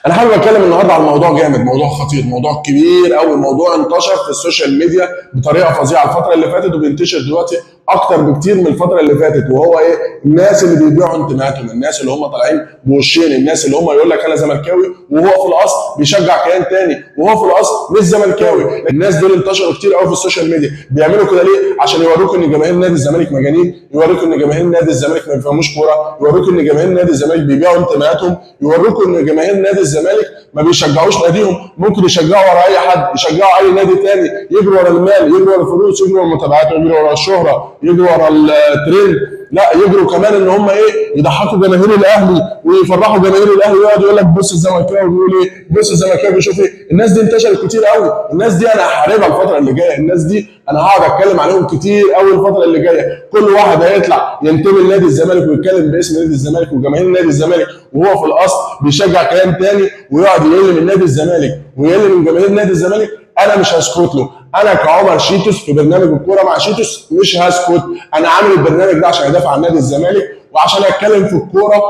انا حابب اتكلم النهارده عن موضوع جامد، موضوع خطير، موضوع كبير قوي، موضوع انتشر في السوشيال ميديا بطريقه فظيعه الفتره اللي فاتت، وبينتشر دلوقتي اكتر بكتير من الفتره اللي فاتت. وهو ايه؟ الناس اللي بيبيعوا انتماءاتهم، الناس اللي هم طالعين بوشين، الناس اللي هم يقول لك انا زملكاوي وهو في الاصل بيشجع كيان تاني، وهو في الاصل مش زملكاوي. الناس دول انتشروا كتير قوي في السوشيال ميديا. بيعملوا كده ليه؟ عشان يوروك ان جماهير نادي الزمالك مجانين، يوروك ان جماهير نادي الزمالك ما بيفهموش كوره، يوروك ان جماهير نادي الزمالك بيبيعوا انتماءاتهم، يوروك ان جماهير نادي الزمالك ما بيشجعوش ناديهم، ممكن يشجعوا ورا اي حد، يشجعوا اي نادي تاني، يجروا ورا المال، يجروا ورا الفلوس، يجروا ورا المتابعات، يجروا ورا الشهره، يجروا ورا الترند. لا، يجروا كمان ان هم ايه؟ يضحكوا جماهير الاهلي ويفرحوا جماهير الاهلي، ويقعد يقول لك بص الزملكاوي بيقول ايه؟ بص الزملكاوي بيشوف ايه؟ الناس دي انتشرت كتير قوي، الناس دي انا هحاربها الفتره اللي جايه، الناس دي انا هقعد اتكلم عليهم كتير قوي الفتره اللي جايه. كل واحد هيطلع ينتمي لنادي الزمالك ويتكلم باسم نادي الزمالك وجماهير نادي الزمالك، وهو في الاصل بيشجع كيان تاني، ويقعد يقل من نادي الزمالك ويقل من جماهير نادي الزمالك. انا مش هسكت له. انا كعمر شيتوس في برنامج الكوره مع شيتوس مش هسكت. انا عامل البرنامج ده عشان ادافع عن نادي الزمالك، وعشان اتكلم في الكوره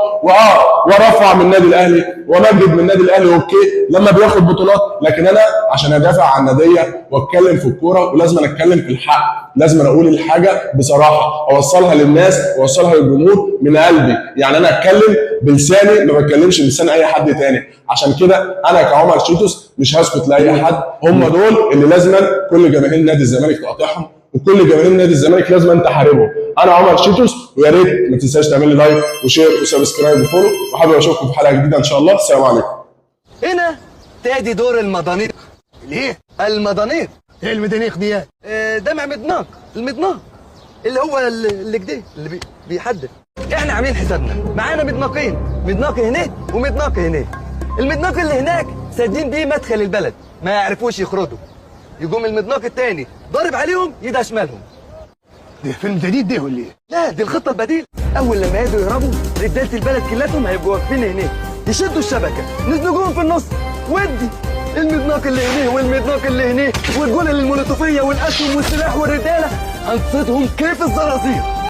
وارفع من النادي الاهلي وامجد من النادي الاهلي، اوكي لما بياخد بطولات، لكن انا عشان ادافع عن ناديه واتكلم في الكوره ولازم اتكلم في الحق، لازم اقول الحاجه بصراحه، اوصلها للناس واوصلها للجمهور من قلبي. يعني انا اتكلم بلساني، ما بتكلمش بلسان اي حد تاني. عشان كده انا كعمر شيتوس مش هسكت لاي حد. هم دول اللي لازم كل جماهير نادي الزمالك تقاطعهم، وكل جماهير نادي الزمالك لازم تحاربهم. انا عمر شيتوس، ويا ريت ما تنساش تعمل لي لايك وشير وسبسكرايب وفولو، وحابب اشوفكم في حلقه جديده ان شاء الله. السلام عليكم. هنا تادي دور المضانيق. ليه؟ المضانيق ايه المدنيق دي؟ دمع مدناق، المدناق اللي هو اللي كده اللي بيحدد. احنا عاملين حسابنا معانا مدناقين، مدناق هنا ومدناق هنا. المدناق اللي هناك سادين بيه مدخل البلد، ما يعرفوش يخرجوا، يقوم المدناق التاني ضارب عليهم يدها شمالهم. ده فيلم جديد ده ولا ايه؟ لا، دي الخطه البديل. اول لما يجوا يهربوا رجاله البلد كلهم هيبقوا واقفين هناك، يشدوا الشبكه، نزنقوهم في النص، ودي المدناق اللي هنيه والمدناق اللي هنيه، والجول المولوتوفيه والاسهم والسلاح والرجاله، هنصيدهم كيف الزرازير.